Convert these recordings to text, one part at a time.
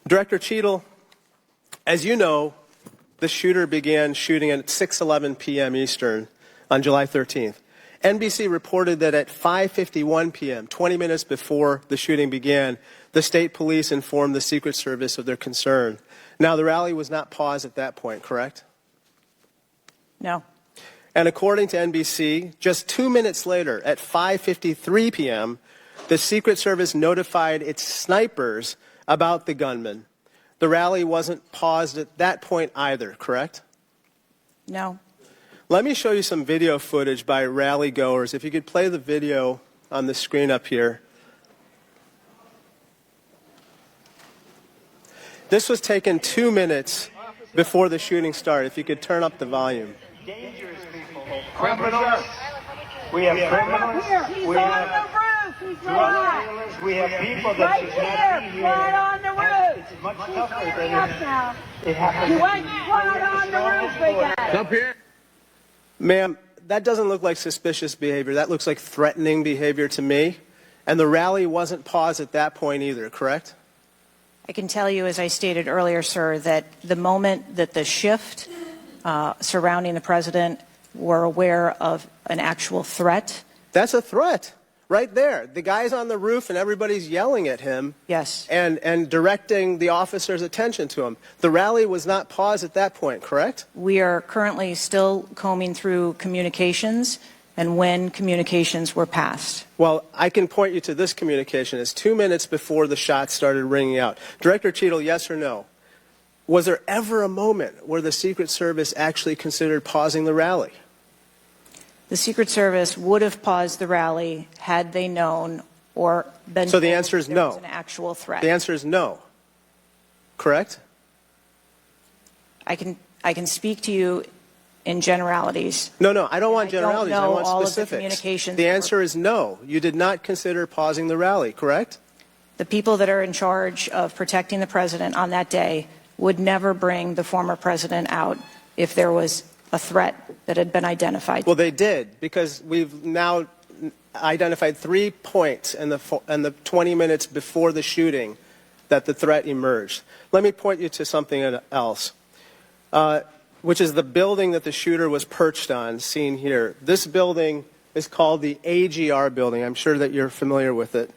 Director Cheadle, as you know, the shooter began shooting at 6:11 p.m. Eastern on July 13th. NBC reported that at 5:51 p.m., 20 minutes before the shooting began, the state police informed the Secret Service of their concern. Now, the rally was not paused at that point, correct? No. And according to NBC, just 2 minutes later, at 5:53 p.m., the Secret Service notified its snipers about the gunman. The rally wasn't paused at that point either, correct? No. Let me show you some video footage by rally goers. If you could play the video on the screen up here. This was taken 2 minutes before the shooting started. If you could turn up the volume. Dangerous people. Criminals. We have criminals. We have drug dealers. We have people that should not be here. Right on the roof. It's much tougher than Now. it happens. You went right on the roof, big guy. Up here. Ma'am, that doesn't look like suspicious behavior. That looks like threatening behavior to me. And the rally wasn't paused at that point either, correct? I can tell you, as I stated earlier, sir, that the moment that the shift surrounding the president were aware of an actual threat. That's a threat right there. The guy's on the roof and everybody's yelling at him. Yes. And directing the officer's attention to him. The rally was not paused at that point, correct? We are currently still combing through communications and when communications were passed. Well, I can point you to this communication. It's 2 minutes before the shots started ringing out. Director Cheadle, yes or no? Was there ever a moment where the Secret Service actually considered pausing the rally? The Secret Service would have paused the rally had they known or been So the told answer is there no. was an actual threat. The answer is no. Correct? I can speak to you in generalities. No, I don't want I don't generalities. I know want all of the specifics. communications The that answer is no. You did not consider pausing the rally, correct? The people that are in charge of protecting the president on that day would never bring the former president out if there was a threat that had been identified. Well, they did, because we've now identified 3 points in the 20 minutes before the shooting that the threat emerged. Let me point you to something else, which is the building that the shooter was perched on, seen here. This building is called the AGR building. I'm sure that you're familiar with it.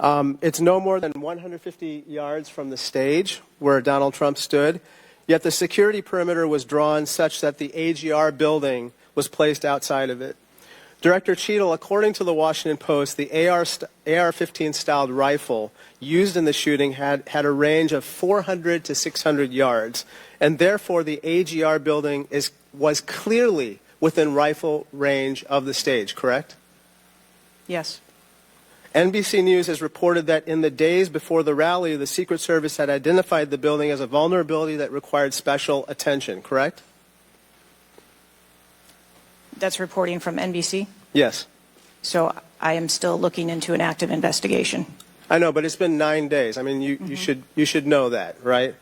It's no more than 150 yards from the stage where Donald Trump stood, yet the security perimeter was drawn such that the AGR building was placed outside of it. Director Cheadle, according to the Washington Post, the AR-15 styled rifle used in the shooting had a range of 400 to 600 yards, and therefore the AGR building was clearly within rifle range of the stage, correct? Yes. NBC News has reported that in the days before the rally, the Secret Service had identified the building as a vulnerability that required special attention, correct? That's reporting from NBC? Yes. So I am still looking into an active investigation. I know, but it's been 9 days. I mean, you should know that, right?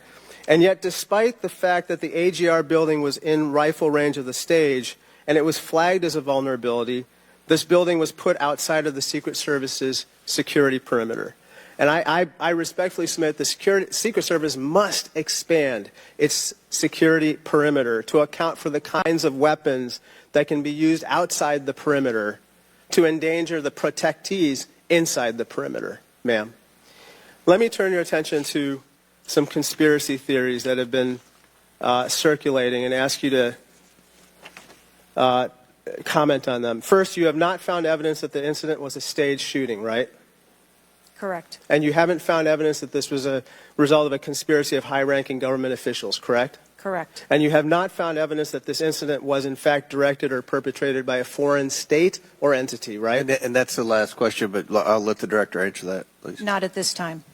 And yet, despite the fact that the AGR building was in rifle range of the stage and it was flagged as a vulnerability, this building was put outside of the Secret Service's security perimeter. And I respectfully submit the Secret Service must expand its security perimeter to account for the kinds of weapons that can be used outside the perimeter to endanger the protectees inside the perimeter, ma'am. Let me turn your attention to some conspiracy theories that have been circulating and ask you to comment on them. First, you have not found evidence that the incident was a staged shooting, right? Correct. And you haven't found evidence that this was a result of a conspiracy of high-ranking government officials, correct? Correct. And you have not found evidence that this incident was in fact directed or perpetrated by a foreign state or entity, right? And that's the last question, but I'll let the director answer that, please. Not at this time.